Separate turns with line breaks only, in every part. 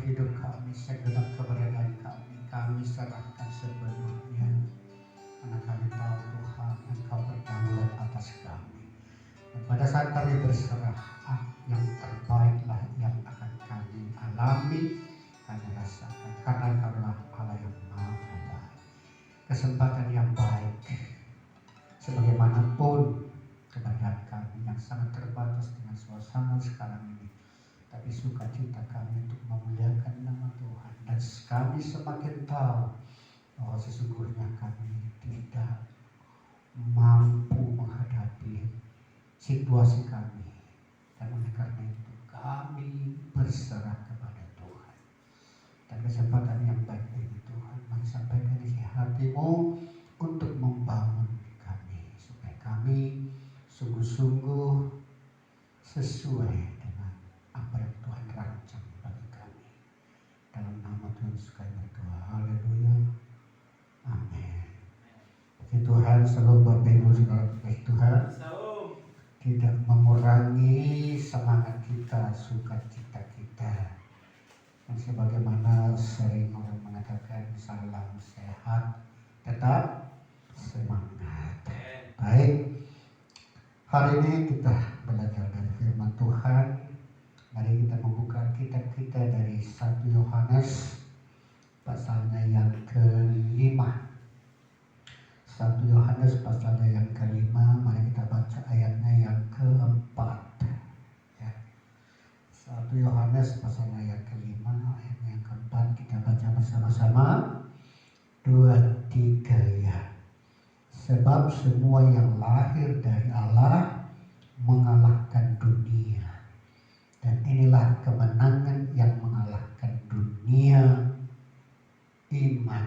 hidup kami, segenap keberadaan kami, kami serahkan sepenuhnya. Karena kami tahu Tuhan Engkau berdaulat atas kami. Dan pada saat kami berserah, yang terbaiklah yang akan kami alami, kami rasakan. Karena Engkaulah Allah yang Maha Baik. Kesempatan yang baik, sebagaimanapun keberadaan kami yang sangat terbatas dengan suasana sekarang ini, tapi sukacita kami untuk memuliakan nama Tuhan. Dan kami semakin tahu bahwa sesungguhnya kami tidak mampu menghadapi situasi kami, dan oleh karena itu kami berserah kepada Tuhan. Dan kesempatan yang baik ini Tuhan, mari sampaikan isi hatimu untuk membangun kami, supaya kami sungguh-sungguh sesuai dengan apa yang Tuhan rancang bagi kami. Dalam nama Tuhan sekali berdoa. Haleluya. Amin. Puji Tuhan, selalu Bapak Ibu Saudara Tuhan tidak mengurangi semangat kita, sukacita kita. Dan sebagaimana sering orang mengatakan, salam sehat, tetap semangat. Baik, hari ini kita belajar dari firman Tuhan. Mari kita membuka kitab kita dari 1 Yohanes pasalnya yang ke-5. 1 Yohanes pasalnya yang ke-5, mari kita baca ayatnya yang ke-4. Ya. 1 Yohanes pasalnya yang ke-5, ayatnya yang ke-4, kita baca bersama-sama. 2, 3 ya. Sebab semua yang lahir dari Allah mengalahkan dunia. Dan inilah kemenangan yang mengalahkan dunia, iman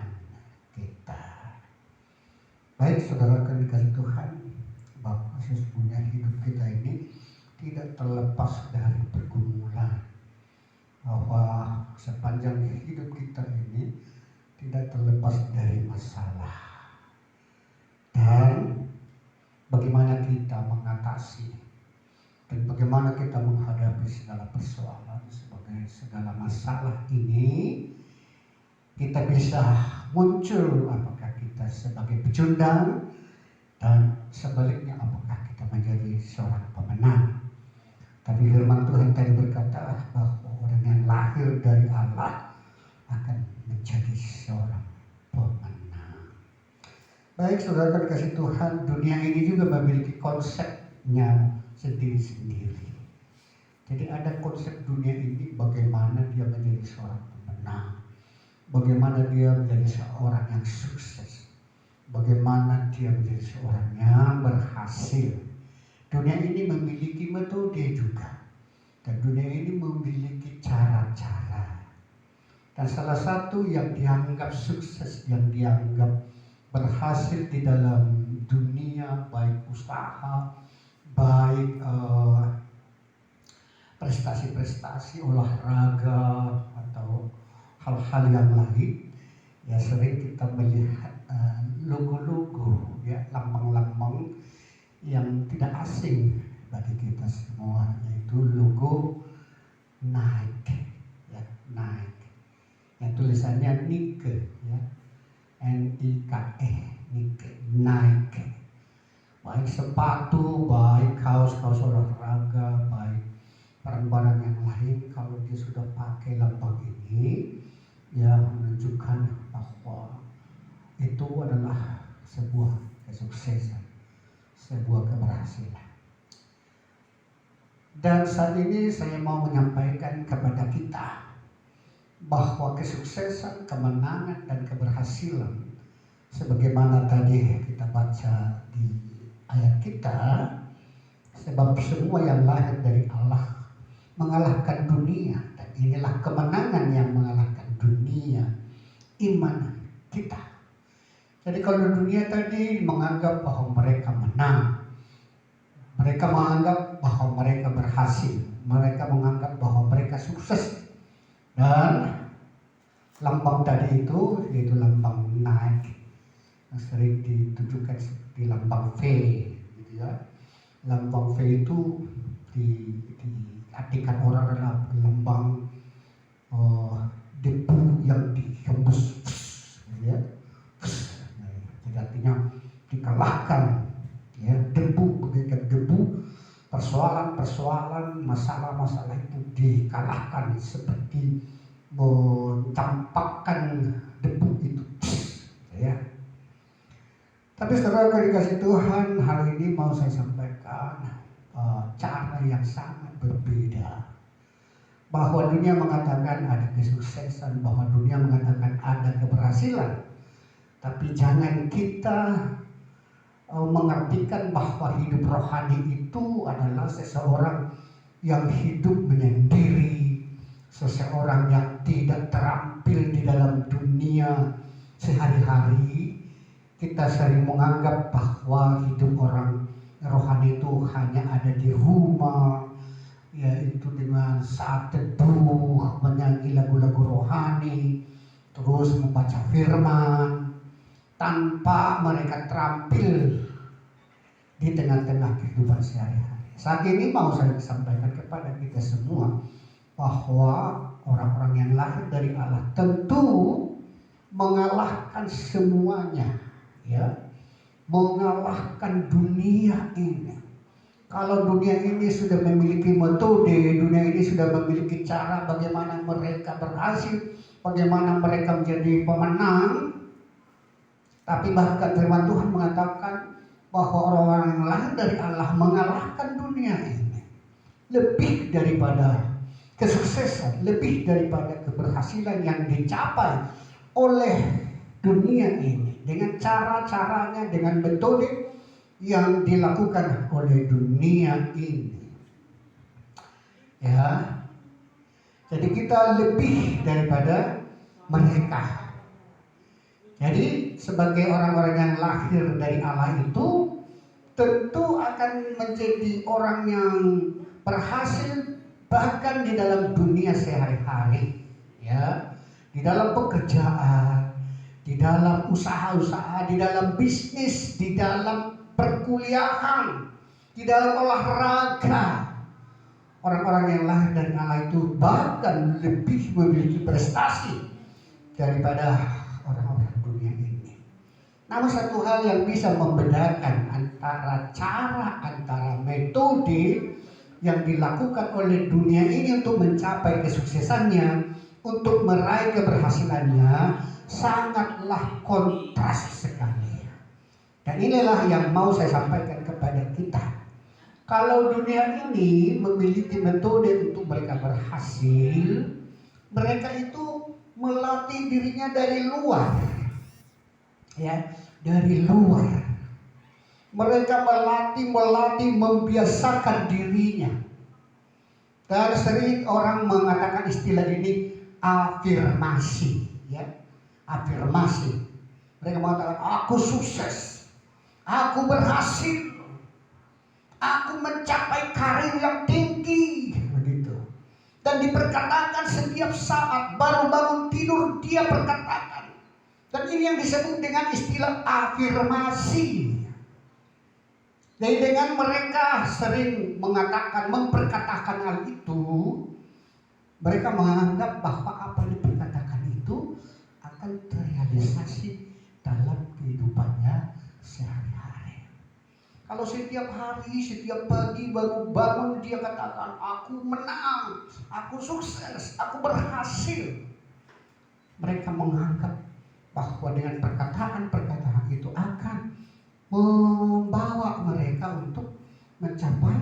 kita. Baik saudara dikasihi Tuhan, bahwa sesungguhnya hidup kita ini tidak terlepas dari pergumulan. Bahwa sepanjang hidup kita ini tidak terlepas dari masalah. Dan bagaimana kita mengatasi dan bagaimana kita menghadapi segala persoalan, sebagai segala masalah ini, kita bisa muncul apakah kita sebagai pecundang, dan sebaliknya apakah kita menjadi seorang pemenang. Tapi firman Tuhan tadi berkata bahwa orang yang lahir dari Allah akan menjadi seorang pemenang. Baik saudara dikasihi Tuhan, dunia ini juga memiliki konsepnya sendiri-sendiri. Jadi ada konsep dunia ini, bagaimana dia menjadi seorang pemenang, bagaimana dia menjadi seorang yang sukses, bagaimana dia menjadi seorang yang berhasil. Dunia ini memiliki metode juga, dan dunia ini memiliki cara-cara. Dan salah satu yang dianggap sukses, yang dianggap berhasil di dalam dunia, baik usaha, baik prestasi-prestasi olahraga atau hal-hal yang lain, ya sering kita melihat logo-logo, ya lambang-lambang yang tidak asing bagi kita semua, yaitu logo Nike, ya Nike, yang tulisannya Nike, ya Nike, Nike. Baik sepatu, baik kaos-kaos olahraga, baik barang-barang yang lain, kalau dia sudah pakai lambang ini, ya menunjukkan bahwa itu adalah sebuah kesuksesan, sebuah keberhasilan. Dan saat ini saya mau menyampaikan kepada kita bahwa kesuksesan, kemenangan, dan keberhasilan, sebagaimana tadi kita baca di ayat kita, sebab semua yang lahir dari Allah mengalahkan dunia, dan inilah kemenangan yang mengalahkan dunia, iman kita. Jadi kalau dunia tadi menganggap bahwa mereka menang, mereka menganggap bahwa mereka berhasil, mereka menganggap bahwa mereka sukses, dan lambang tadi itu yaitu lambang Nike yang sering ditunjukkan seperti lambang V, gitu ya. Lambang V itu diartikan orang adalah lambang debu yang dihembus, ya, jadi artinya dikalahkan, ya, debu, bagaikan debu, persoalan-persoalan, masalah-masalah itu dikalahkan seperti mencampakkan debu itu, ya. Tapi saudara dikasih Tuhan, hal ini mau saya sampaikan cara yang sangat berbeda. Bahwa dunia mengatakan ada kesuksesan, bahwa dunia mengatakan ada keberhasilan. Tapi jangan kita mengartikan bahwa hidup rohani itu adalah seseorang yang hidup menyendiri, seseorang yang tidak terampil di dalam dunia sehari-hari. Kita sering menganggap bahwa hidup orang rohani itu hanya ada di rumah, yaitu dengan saat teduh, menyanyi lagu-lagu rohani, terus membaca firman, tanpa mereka terampil di tengah-tengah kehidupan sehari-hari. Saat ini mau saya sampaikan kepada kita semua bahwa orang-orang yang lahir dari Allah tentu mengalahkan semuanya, ya, mengalahkan dunia ini. Kalau dunia ini sudah memiliki metode, dunia ini sudah memiliki cara bagaimana mereka berhasil, bagaimana mereka menjadi pemenang. Tapi bahkan firman Tuhan mengatakan bahwa orang-orang yang lahir dari Allah mengalahkan dunia ini. Lebih daripada kesuksesan, lebih daripada keberhasilan yang dicapai oleh dunia ini, dengan cara-caranya, dengan metode yang dilakukan oleh dunia ini, ya. Jadi kita lebih daripada mereka. Jadi sebagai orang-orang yang lahir dari Allah itu tentu akan menjadi orang yang berhasil bahkan di dalam dunia sehari-hari, ya, di dalam pekerjaan, di dalam usaha-usaha, di dalam bisnis, di dalam perkuliahan, di dalam olahraga. Orang-orang yang lahir dari Allah itu bahkan lebih memiliki prestasi daripada orang-orang dunia ini. Namun satu hal yang bisa membedakan antara metode yang dilakukan oleh dunia ini untuk mencapai kesuksesannya, untuk meraih keberhasilannya, sangatlah kontras sekali. Dan inilah yang mau saya sampaikan kepada kita. Kalau dunia ini memiliki metode untuk mereka berhasil, mereka itu melatih dirinya dari luar, ya, dari luar. Mereka melatih, membiasakan dirinya. Dan sering orang mengatakan istilah ini afirmasi, ya, afirmasi. Mereka mengatakan aku sukses, aku berhasil, aku mencapai karir yang tinggi, begitu. Dan diperkatakan setiap saat, baru bangun tidur dia perkatakan. Dan ini yang disebut dengan istilah afirmasi. Jadi dengan mereka sering memperkatakan hal itu, mereka menganggap bahwa apa yang diperkatakan itu akan terrealisasi dalam kehidupannya sehari-hari. Kalau setiap hari, setiap pagi baru bangun dia katakan, aku menang, aku sukses, aku berhasil. Mereka menganggap bahwa dengan perkataan-perkataan itu akan membawa mereka untuk mencapai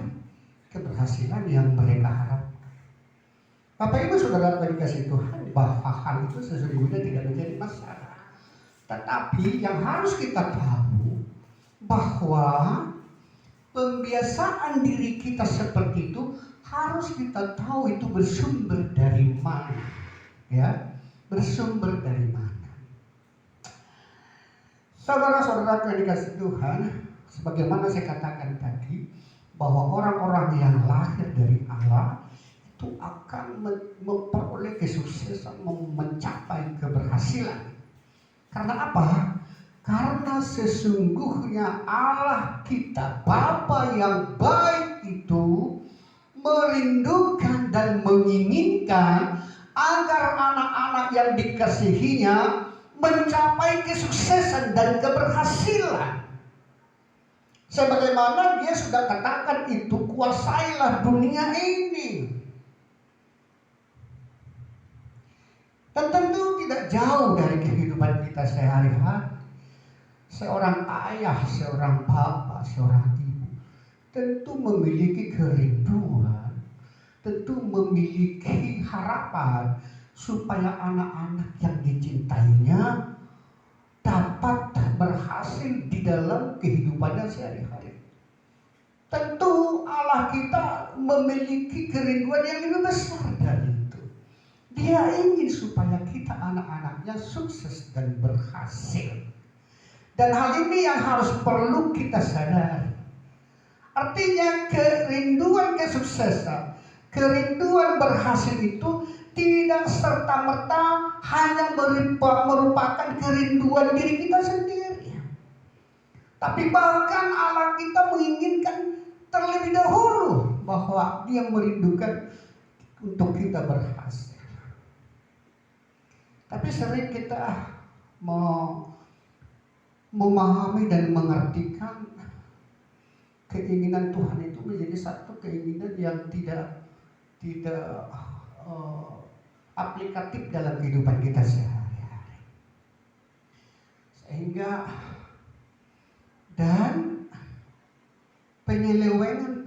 keberhasilan yang mereka harapkan. Bapak Ibu Saudara dikasih Tuhan, bahwa hal itu sesungguhnya tidak menjadi masalah. Tetapi yang harus kita tahu bahwa pembiasaan diri kita seperti itu harus kita tahu itu bersumber dari mana, ya, bersumber dari mana. Saudara-saudara yang dikasih Tuhan, sebagaimana saya katakan tadi, bahwa orang-orang yang lahir dari Allah itu akan memperoleh kesuksesan, mencapai keberhasilan. Karena apa? Karena sesungguhnya Allah kita, Bapa yang baik itu, merindukan dan menginginkan agar anak-anak yang dikasihinya mencapai kesuksesan dan keberhasilan. Sebagaimana dia sudah katakan itu, kuasailah dunia ini. Dan tentu tidak jauh dari kehidupan kita sehari-hari. Seorang ayah, seorang bapak, seorang ibu tentu memiliki kerinduan, tentu memiliki harapan supaya anak-anak yang dicintainya dapat berhasil di dalam kehidupannya sehari-hari. Tentu Allah kita memiliki kerinduan yang lebih besar dari itu. Dia ingin supaya kita anak-anaknya sukses dan berhasil. Dan hal ini yang harus perlu kita sadari. Artinya kerinduan kesuksesan, kerinduan berhasil itu tidak serta-merta hanya merupakan kerinduan diri kita sendiri. Tapi bahkan Allah kita menginginkan terlebih dahulu bahwa Dia merindukan untuk kita berhasil. Tapi sering kita memahami dan mengartikan keinginan Tuhan itu menjadi satu keinginan yang tidak aplikatif dalam kehidupan kita sehari-hari. Sehingga dan penyelewengan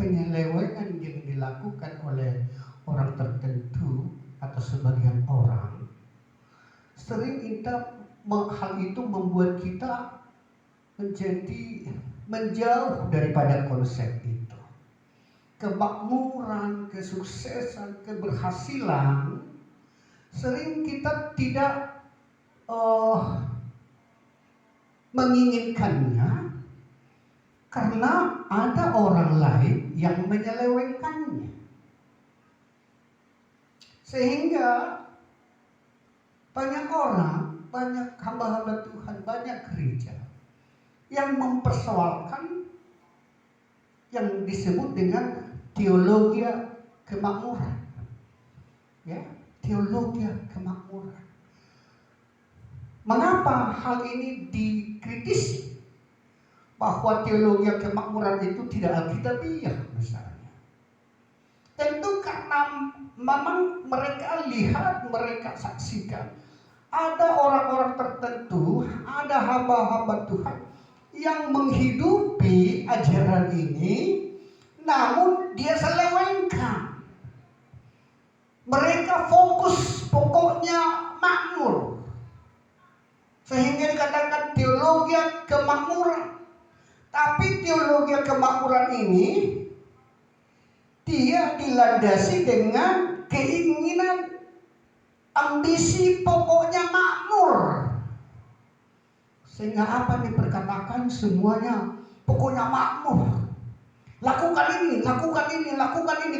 yang dilakukan oleh orang tertentu atau sebagian orang, sering hal itu membuat kita menjadi menjauh daripada konsep itu. Kemakmuran, kesuksesan, keberhasilan sering kita tidak menginginkannya karena ada orang lain yang menyelewengkannya. Sehingga banyak orang, banyak hamba-hamba Tuhan, banyak gereja yang mempersoalkan yang disebut dengan teologi kemakmuran. Ya, teologi kemakmuran. Mengapa hal ini dikritisi? Bahwa teologi kemakmuran itu tidak alkitabiah misalnya. Tentu karena memang mereka lihat, mereka saksikan ada orang-orang tertentu, ada hamba-hamba Tuhan yang menghidupi ajaran ini, namun dia selewengkan. Mereka fokus pokoknya makmur, sehingga dikatakan teologi kemakmuran. Tapi teologi kemakmuran ini dia dilandasi dengan keinginan, ambisi pokoknya makmur. Sehingga apa diperkatakan semuanya pokoknya makmur. Lakukan ini,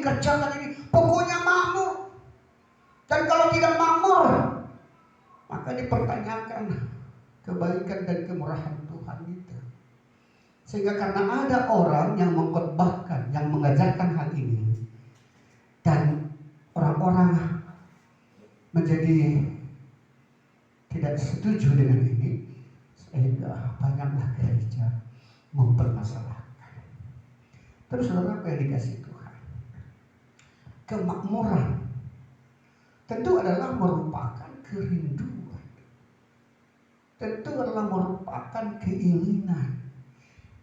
kerjakan ini, pokoknya makmur. Dan kalau tidak makmur, maka dipertanyakan kebaikan dan kemurahan Tuhan itu. Sehingga karena ada orang yang mengkhotbahkan, yang mengajarkan hal ini, dan orang-orang menjadi tidak setuju dengan ini, sehingga banyaklah gereja mempermasalahkan. Terus saudara yang dikasih Tuhan, kemakmuran tentu adalah merupakan kerinduan, tentu adalah merupakan keinginan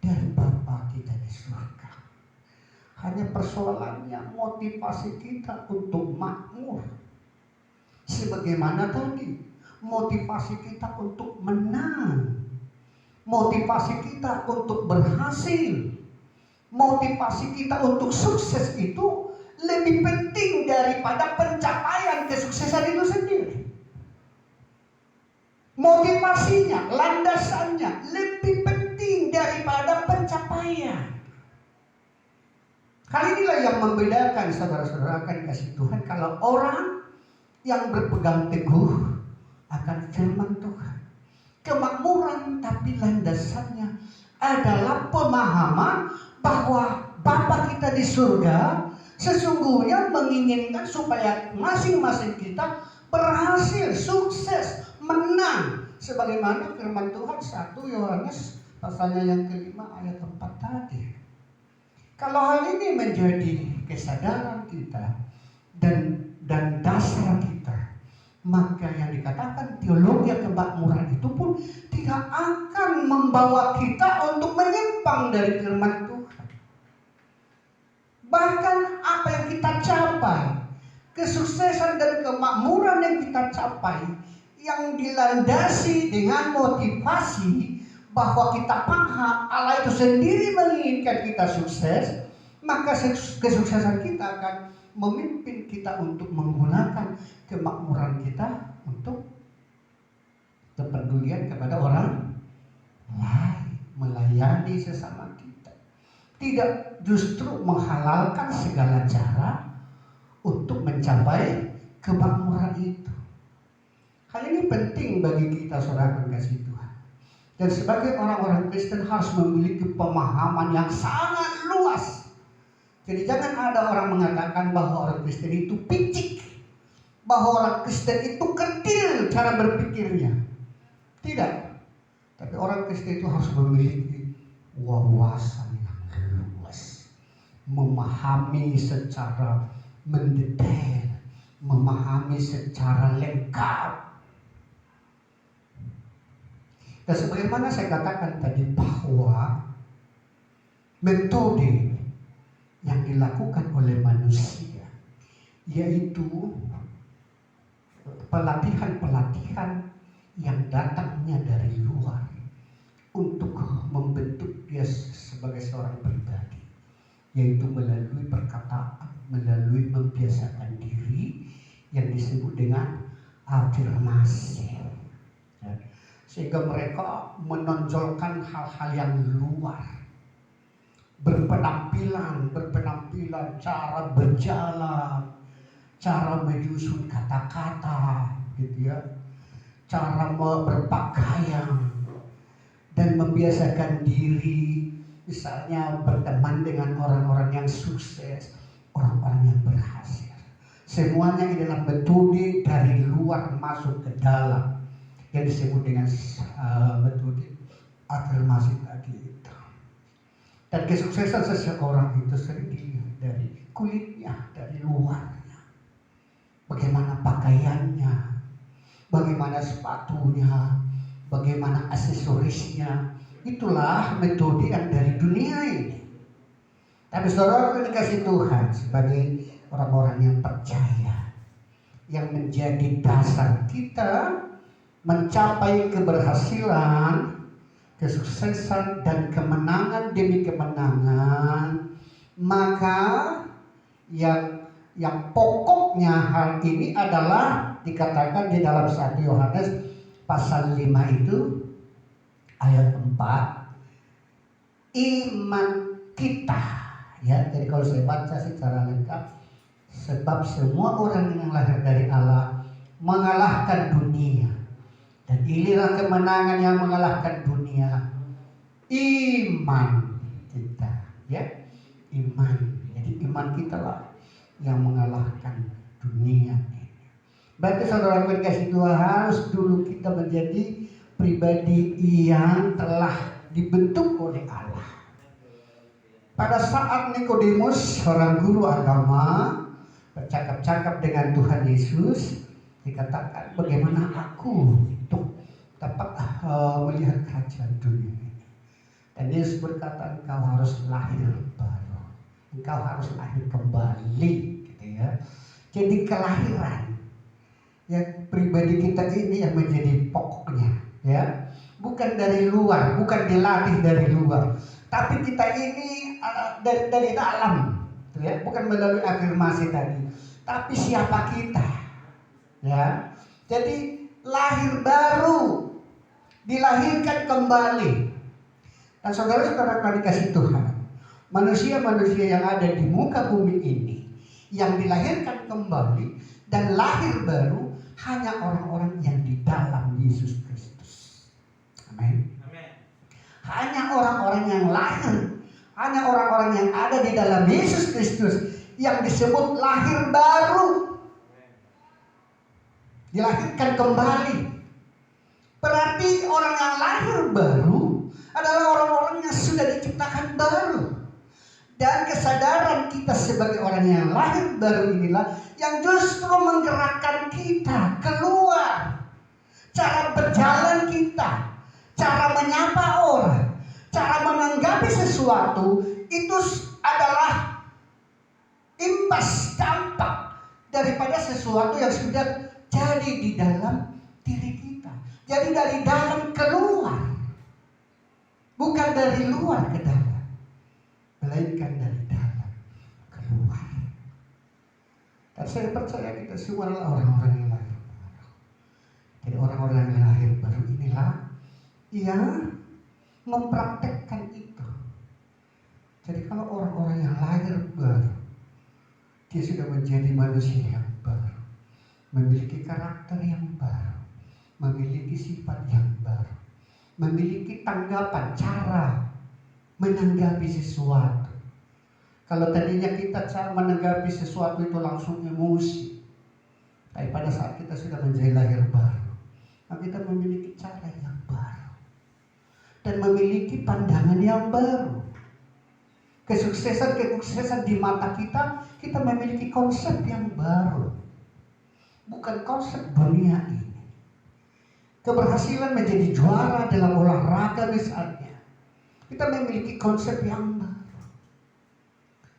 dari Bapa kita di surga. Hanya persoalannya motivasi kita untuk makmur. Sebagaimana tadi, motivasi kita untuk menang, motivasi kita untuk berhasil, motivasi kita untuk sukses itu lebih penting daripada pencapaian kesuksesan itu sendiri. Motivasinya, landasannya lebih penting daripada pencapaian. Hal inilah yang membedakan saudara-saudara akan dikasih Tuhan. Kalau orang yang berpegang teguh akan firman Tuhan, kemakmuran tapi landasannya adalah pemahaman bahwa Bapa kita di surga sesungguhnya menginginkan supaya masing-masing kita berhasil, sukses, menang. Sebagaimana firman Tuhan 1 Yohanes pasalnya yang kelima ayat 4 tadi. Kalau hal ini menjadi kesadaran kita dan dasar kita, maka yang dikatakan teologi kemakmuran itu pun tidak akan membawa kita untuk menyimpang dari firman Tuhan. Bahkan apa yang kita capai, kesuksesan dan kemakmuran yang kita capai, yang dilandasi dengan motivasi bahwa kita paham Allah itu sendiri menginginkan kita sukses, maka kesuksesan kita akan memimpin kita untuk menggunakan kemakmuran kita untuk kepedulian kepada orang lain, melayani sesama kita. Tidak justru menghalalkan segala cara untuk mencapai kemakmuran itu. Hal ini penting bagi kita saudara kasih Tuhan. Dan sebagai orang-orang Kristen harus memiliki pemahaman yang sangat luas. Jadi jangan ada orang mengatakan bahwa orang Kristen itu picik, bahwa orang Kristen itu kerdil cara berpikirnya. Tidak. Tapi orang Kristen itu harus memiliki wawasan yang luas, memahami secara mendetail, memahami secara lengkap. Dan sebagaimana saya katakan tadi bahwa metode yang dilakukan oleh manusia, yaitu pelatihan-pelatihan yang datangnya dari luar untuk membentuk dia sebagai seorang pribadi, yaitu melalui perkataan, melalui membiasakan diri yang disebut dengan afirmasi. Sehingga mereka menonjolkan hal-hal yang luar, berpenampilan, cara berjalan, cara menyusun kata-kata, gitu ya, cara berpakaian, dan membiasakan diri, misalnya berteman dengan orang-orang yang sukses, orang-orang yang berhasil. Semuanya ini adalah metode dari luar masuk ke dalam, yang disebut dengan metode afirmasi tadi itu. Dan kesuksesan seseorang itu sering dilihat dari kulitnya, dari luarnya, bagaimana pakaiannya, bagaimana sepatunya, bagaimana aksesorisnya. Itulah metode yang dari dunia ini. Tapi saudara dikasih Tuhan sebagai orang-orang yang percaya, yang menjadi dasar kita mencapai keberhasilan, kesuksesan dan kemenangan demi kemenangan, maka yang pokoknya hal ini adalah dikatakan di dalam 1 Yohanes pasal 5 itu ayat 4, iman kita, ya. Jadi kalau saya baca secara lengkap, sebab semua orang yang lahir dari Allah mengalahkan dunia. Dan inilah kemenangan yang mengalahkan dunia, iman kita, ya, iman. Jadi iman kita lah yang mengalahkan dunia ini. Berarti saudara berkasih Tuhan, harus dulu kita menjadi pribadi yang telah dibentuk oleh Allah. Pada saat Nikodemus, seorang guru agama, bercakap-cakap dengan Tuhan Yesus, dikatakan, bagaimana aku untuk dapat melihat kerajaan dunia ini? Dan Yesus berkata, engkau harus lahir baru, engkau harus lahir kembali, gitu ya. Jadi kelahiran, ya, pribadi kita ini yang menjadi pokoknya, ya, bukan dari luar, bukan dilatih dari luar, tapi kita ini dari dalam, ya, bukan melalui afirmasi tadi, tapi siapa kita. Ya, jadi lahir baru, dilahirkan kembali. Dan saudara-saudara dikasih Tuhan, manusia-manusia yang ada di muka bumi ini, yang dilahirkan kembali dan lahir baru, hanya orang-orang yang di dalam Yesus Kristus. Amin. Hanya orang-orang yang lahir, hanya orang-orang yang ada di dalam Yesus Kristus yang disebut lahir baru. dilahirkan kembali. Berarti orang yang lahir baru adalah orang-orang yang sudah diciptakan baru. Dan kesadaran kita sebagai orang yang lahir baru inilah yang justru menggerakkan kita keluar. Cara berjalan kita, cara menyapa orang, cara menanggapi sesuatu itu adalah imbas dampak daripada sesuatu yang sudah jadi di dalam diri kita. Jadi dari dalam keluar, bukan dari luar ke dalam, melainkan dari dalam keluar. Dan saya percaya kita semua adalah orang-orang yang lahir baru. Jadi orang-orang yang lahir baru inilah yang mempraktekkan itu. Jadi kalau orang-orang yang lahir baru, dia sudah menjadi manusia yang baru, memiliki karakter yang baru, memiliki sifat yang baru, memiliki tanggapan, cara menanggapi sesuatu. Kalau tadinya kita cara menanggapi sesuatu itu langsung emosi, tapi pada saat kita sudah menjadi lahir baru, maka kita memiliki cara yang baru dan memiliki pandangan yang baru. Kesuksesan di mata kita, kita memiliki konsep yang baru, bukan konsep dunia ini. Keberhasilan menjadi juara dalam olahraga misalnya, kita memiliki konsep yang baru.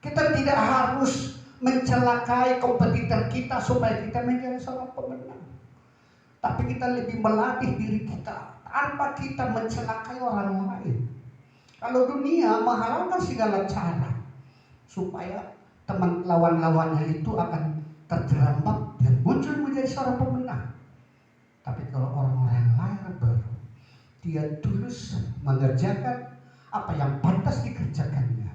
Kita tidak harus mencelakai kompetitor kita supaya kita menjadi seorang pemenang. Tapi kita lebih melatih diri kita tanpa kita mencelakai orang lain. Kalau dunia menghalalkan segala cara supaya teman lawan-lawannya itu akan terjerembab dan muncul menjadi seorang pemenang. Tapi kalau orang-orang yang lahir baru, dia tulus mengerjakan apa yang pantas dikerjakannya,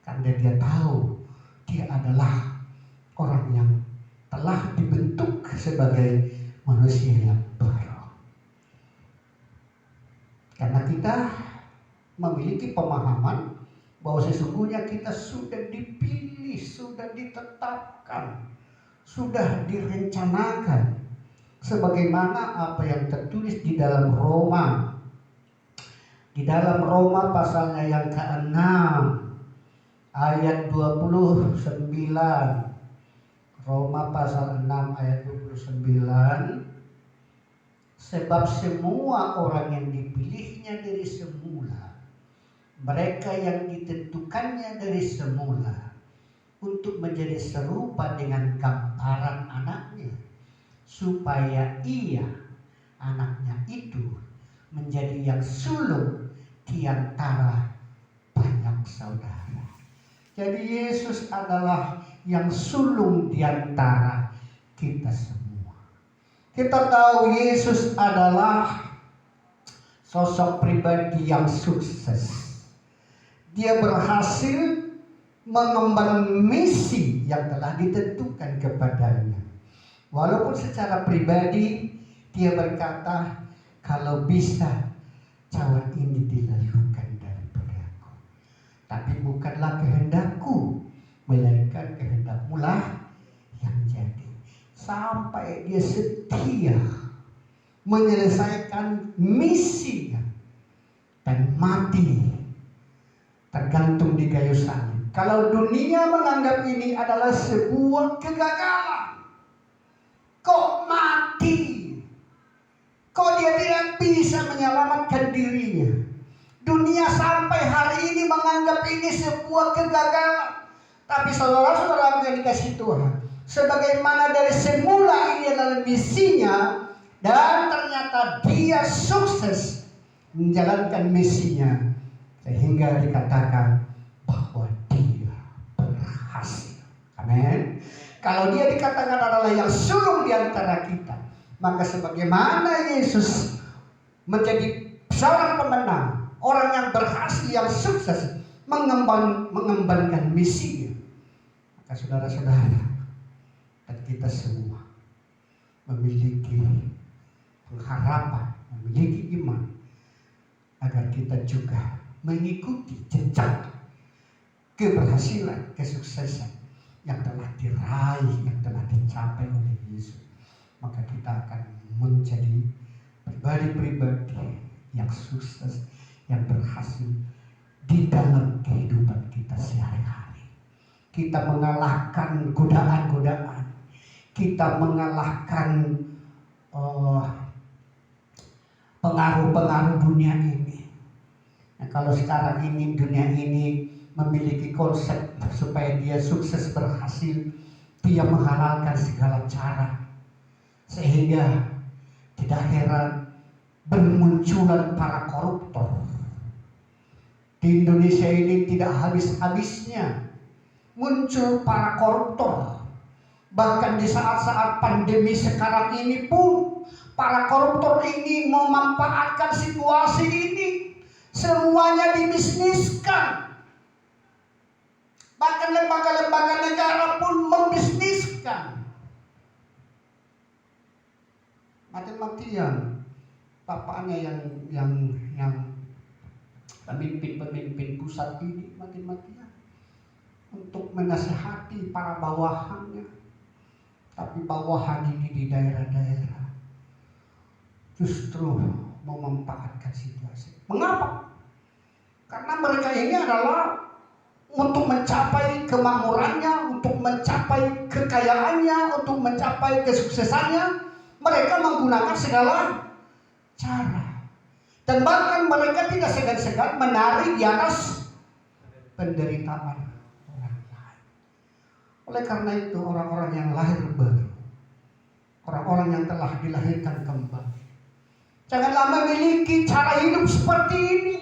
karena dia tahu dia adalah orang yang telah dibentuk sebagai manusia yang baru. Karena kita memiliki pemahaman bahwa sesungguhnya kita sudah dipilih, sudah ditetapkan, sudah direncanakan sebagaimana apa yang tertulis di dalam Roma. Di dalam Roma pasalnya yang ke-6 ayat 29. Roma pasal 6 ayat 29. Sebab semua orang yang dipilihnya dari semula, mereka yang ditentukannya dari semula untuk menjadi serupa dengan gambaran anaknya, supaya ia, anaknya itu, menjadi yang sulung di antara banyak saudara. Jadi Yesus adalah yang sulung di antara kita semua. Kita tahu Yesus adalah sosok pribadi yang sukses. Dia berhasil mengemban misi yang telah ditentukan kepadanya. Walaupun secara pribadi dia berkata, kalau bisa cawan ini dilalukan daripadaku. Tapi bukanlah kehendakku, melainkan kehendakmu lah yang jadi. Sampai dia setia menyelesaikan misinya dan mati tergantung di kayu salib. Kalau dunia menganggap ini adalah sebuah kegagalan, kok mati? Kok dia tidak bisa menyelamatkan dirinya? Dunia sampai hari ini menganggap ini sebuah kegagalan. Tapi saudara-saudara yang dikasih Tuhan, sebagaimana dari semula ini adalah misinya, dan ternyata dia sukses menjalankan misinya, sehingga dikatakan bahwa dia berhasil. Amin. Kalau dia dikatakan adalah yang sulung di antara kita, maka sebagaimana Yesus menjadi seorang pemenang, orang yang berhasil, yang sukses mengembankan misinya, maka saudara-saudara dan kita semua memiliki pengharapan, memiliki iman agar kita juga mengikuti jejak keberhasilan, kesuksesan yang telah diraih, yang telah dicapai oleh Yesus. maka kita akan menjadi pribadi-pribadi yang sukses, yang berhasil di dalam kehidupan kita sehari-hari. Kita mengalahkan godaan-godaan, kita mengalahkan pengaruh-pengaruh dunia ini. Nah, kalau sekarang ini dunia ini memiliki konsep supaya dia sukses berhasil, dia menghalalkan segala cara, sehingga tidak heran bermunculan para koruptor. Di Indonesia ini tidak habis-habisnya muncul para koruptor. Bahkan di saat-saat pandemi sekarang ini pun para koruptor ini memanfaatkan situasi ini. Semuanya dibisniskan. Bahkan lembaga-lembaga negara pun membisniskan. Mati-matian bapaknya yang pemimpin pusat ini mati-matian untuk menasihati para bawahannya. Tapi bawahan ini di daerah-daerah justru memanfaatkan situasi. Mengapa? Karena mereka ini adalah untuk mencapai kemakmurannya, untuk mencapai kekayaannya, untuk mencapai kesuksesannya, mereka menggunakan segala cara. Dan bahkan mereka tidak segan-segan menarik di atas penderitaan orang lain. Oleh karena itu, orang-orang yang lahir baru, orang-orang yang telah dilahirkan kembali, janganlah memiliki cara hidup seperti ini.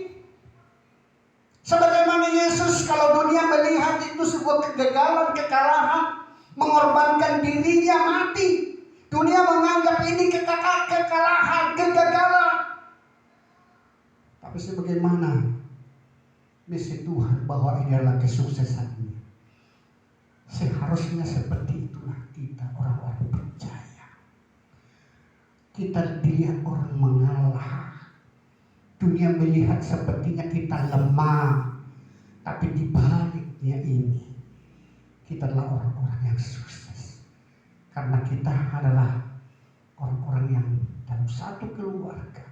Sebagaimana Yesus, kalau dunia melihat itu sebuah kegagalan, kekalahan, mengorbankan dirinya mati, dunia menganggap ini kekalahan, kegagalan. Tapi sebagaimana misi Tuhan bahwa ini adalah kesuksesannya, seharusnya seperti itulah kita orang-orang percaya. Kita dilihat orang mengalah, dunia melihat sepertinya kita lemah, tapi di baliknya ini kita adalah orang-orang yang sukses. Karena kita adalah orang-orang yang dalam satu keluarga,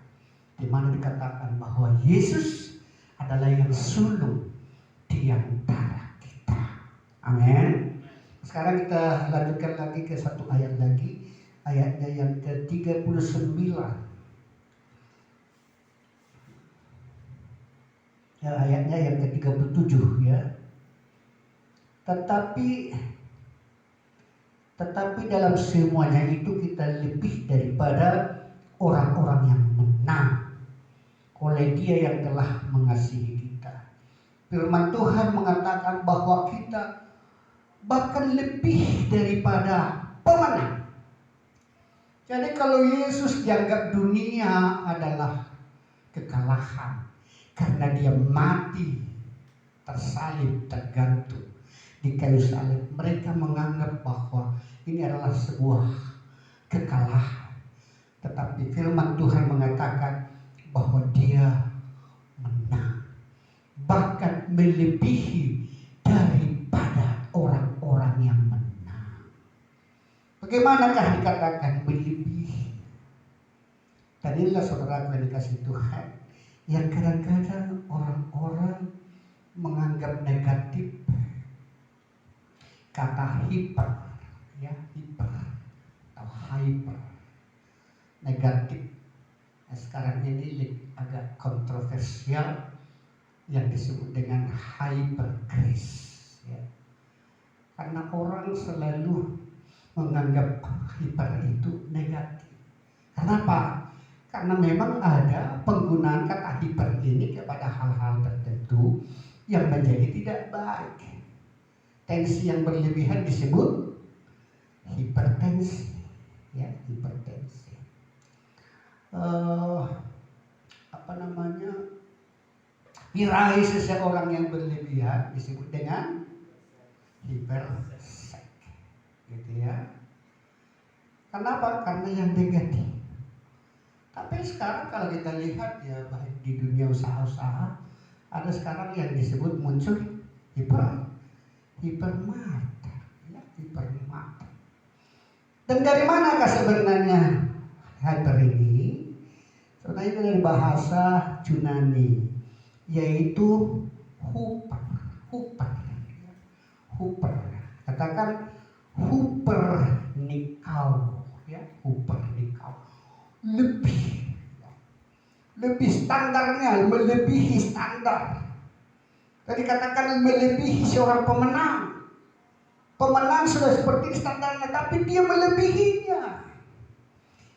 di mana dikatakan bahwa Yesus adalah yang sulung di antara kita. Amin. Sekarang kita lanjutkan lagi ke satu ayat lagi, ayatnya yang ke-39. Ya, ayatnya yang ke-37 ya. Tetapi dalam semuanya itu kita lebih daripada orang-orang yang menang oleh Dia yang telah mengasihi kita. Firman Tuhan mengatakan bahwa kita bahkan lebih daripada pemenang. Jadi kalau Yesus dianggap dunia adalah kekalahan, karena Dia mati, tersalib, tergantung di kayu salib, mereka menganggap bahwa ini adalah sebuah kekalahan. Tetapi firman Tuhan mengatakan bahwa Dia menang, bahkan melebihi daripada orang-orang yang menang. Bagaimanakah dikatakan melebihi? Tadilah saudara yang dikasih Tuhan, yang kadang-kadang orang-orang menganggap negatif kata hiper, ya, hiper atau hyper, negatif. Nah, sekarang ini agak kontroversial yang disebut dengan hyper grace, ya. Karena orang selalu menganggap hiper itu negatif. Kenapa? Karena memang ada penggunaan kata hiper ini kepada hal-hal tertentu yang menjadi tidak baik. Tensi yang berlebihan disebut hipertensi, ya, hipertensi. Birahi seseorang yang berlebihan disebut dengan hipersek, gitu ya. Kenapa? Karena yang negatif. Tapi sekarang kalau kita lihat ya, baik di dunia usaha-usaha, ada sekarang yang disebut muncul hipermata, ya, hipermata. Dan dari manakah sebenarnya hyper ini? Sebenarnya itu dari bahasa Yunani, yaitu huper, huper, huper. Katakan hupernikau, ya, hupernikau. Lebih standarnya, melebihi standar. Tadi katakan melebihi seorang pemenang. Pemenang sudah seperti standarnya, tapi dia melebihinya.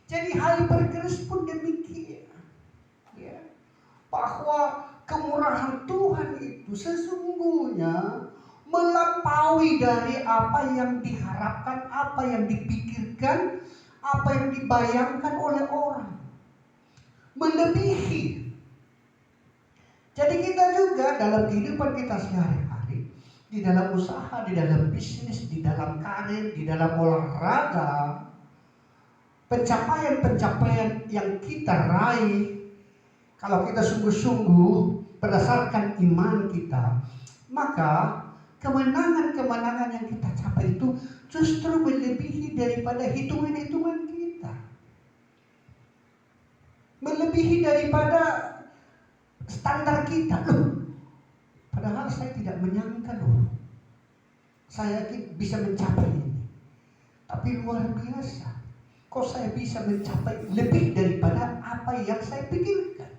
Jadi hypergrace pun demikian, ya, bahwa kemurahan Tuhan itu sesungguhnya melampaui dari apa yang diharapkan, apa yang dipikirkan, apa yang dibayangkan oleh orang. Melebihi. Jadi kita juga dalam kehidupan kita sehari-hari, di dalam usaha, di dalam bisnis, di dalam karir, di dalam olahraga, pencapaian-pencapaian yang kita raih, kalau kita sungguh-sungguh berdasarkan iman kita, maka kemenangan-kemenangan yang kita capai itu justru melebihi daripada hitungan-hitungan kita. Melebihi daripada standar kita. Loh, padahal saya tidak menyangka loh, saya bisa mencapai ini. Tapi luar biasa, kok saya bisa mencapai lebih daripada apa yang saya pikirkan,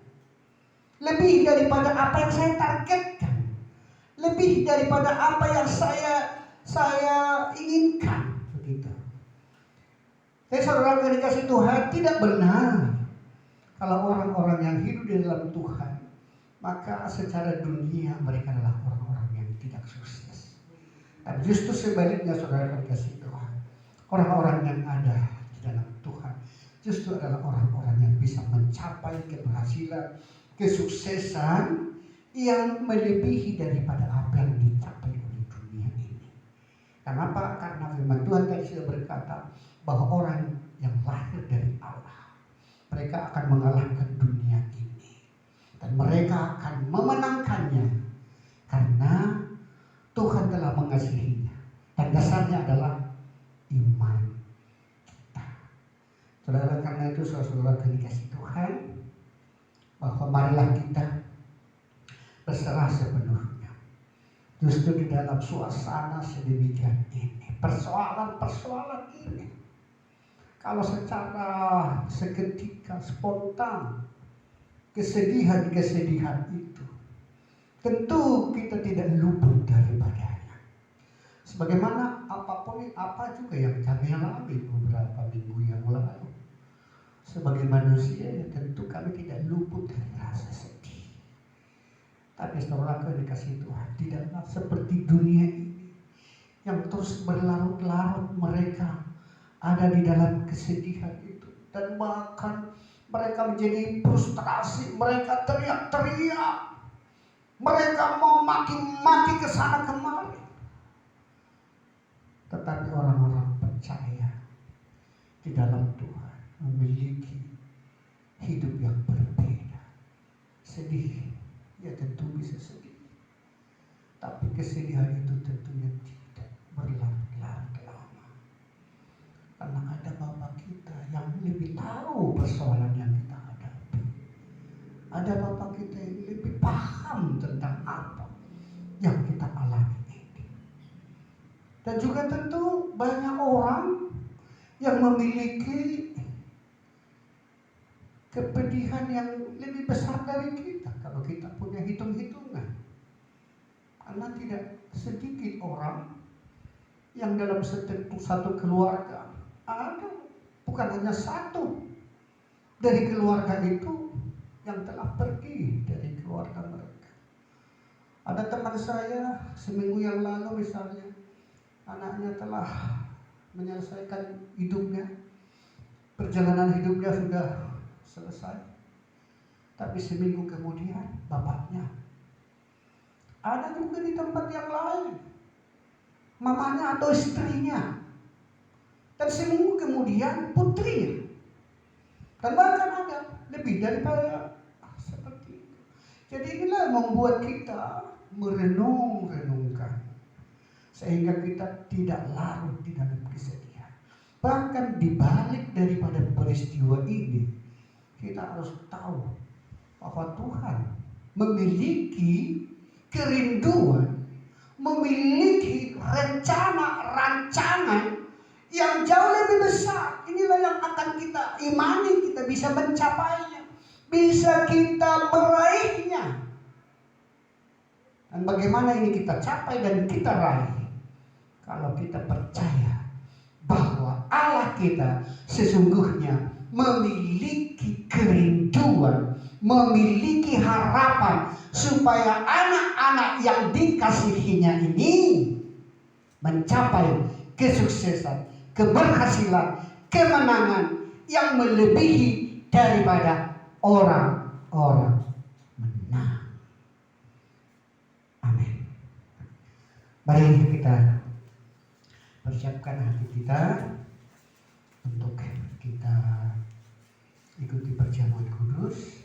lebih daripada apa yang saya targetkan, lebih daripada apa yang saya inginkan, begitu. Jadi saudara yang dikasih Tuhan, tidak benar kalau orang-orang yang hidup di dalam Tuhan, maka secara dunia mereka adalah orang-orang yang tidak sukses. Dan justru sebaliknya saudara yang dikasih Tuhan, orang-orang yang ada di dalam Tuhan justru adalah orang-orang yang bisa mencapai keberhasilan, kesuksesan yang melebihi daripada apa yang dicapai oleh dunia ini. Kenapa? Karena firman Tuhan tadi sudah berkata bahwa orang yang lahir dari Allah, mereka akan mengalahkan dunia ini dan mereka akan memenangkannya karena Tuhan telah mengasihinya. Dan dasarnya adalah iman kita. Saudara, karena itu saudara dikasih Tuhan, bahwa marilah kita berserah sepenuhnya. Justru di dalam suasana sedemikian ini, persoalan-persoalan ini, kalau secara seketika spontan, kesedihan-kesedihan itu, tentu kita tidak luput daripadanya. Sebagaimana apapun apa juga yang kami alami beberapa minggu yang lalu, sebagai manusia ya tentu kami tidak luput dari rasa sedih. Tapi saudara dikasih Tuhan, tidaklah seperti dunia ini yang terus berlarut-larut mereka ada di dalam kesedihan itu, dan bahkan mereka menjadi frustrasi, mereka teriak-teriak, mereka mau maki-maki ke sana kemari. Tetapi orang-orang percaya di dalam Tuhan memiliki hidup yang berbeda. Sedih, ya tentu bisa sedih, tapi kesedihan itu tentunya tidak berlarut-larut lama, karena ada Bapa kita yang lebih tahu persoalan yang kita hadapi. Ada Bapa kita yang lebih paham tentang apa yang kita alami ini. Dan juga tentu banyak orang yang memiliki kepedihan yang lebih besar dari kita kalau kita punya hitung-hitungan. Karena tidak sedikit orang yang dalam satu keluarga ada, bukan hanya satu dari keluarga itu yang telah pergi dari keluarga mereka. Ada teman saya seminggu yang lalu misalnya, anaknya telah menyelesaikan hidupnya, perjalanan hidupnya sudah selesai, tapi seminggu kemudian bapaknya. Ada juga di tempat yang lain, mamanya atau istrinya, dan seminggu kemudian putrinya, dan bahkan ada lebih daripada seperti itu. Jadi inilah membuat kita merenung-renungkan, sehingga kita tidak larut di dalam kesedihan. Bahkan dibalik daripada peristiwa ini, kita harus tahu bahwa Tuhan memiliki kerinduan, memiliki rencana-rancangan yang jauh lebih besar. Inilah yang akan kita imani, kita bisa mencapainya, bisa kita meraihnya. Dan bagaimana ini kita capai dan kita raih? Kalau kita percaya bahwa Allah kita sesungguhnya memiliki kerinduan, memiliki harapan supaya anak-anak yang dikasihinya ini mencapai kesuksesan, keberhasilan, kemenangan yang melebihi daripada orang-orang menang. Amin. Mari kita persiapkan hati kita untuk kita ikuti perjamuan kudus.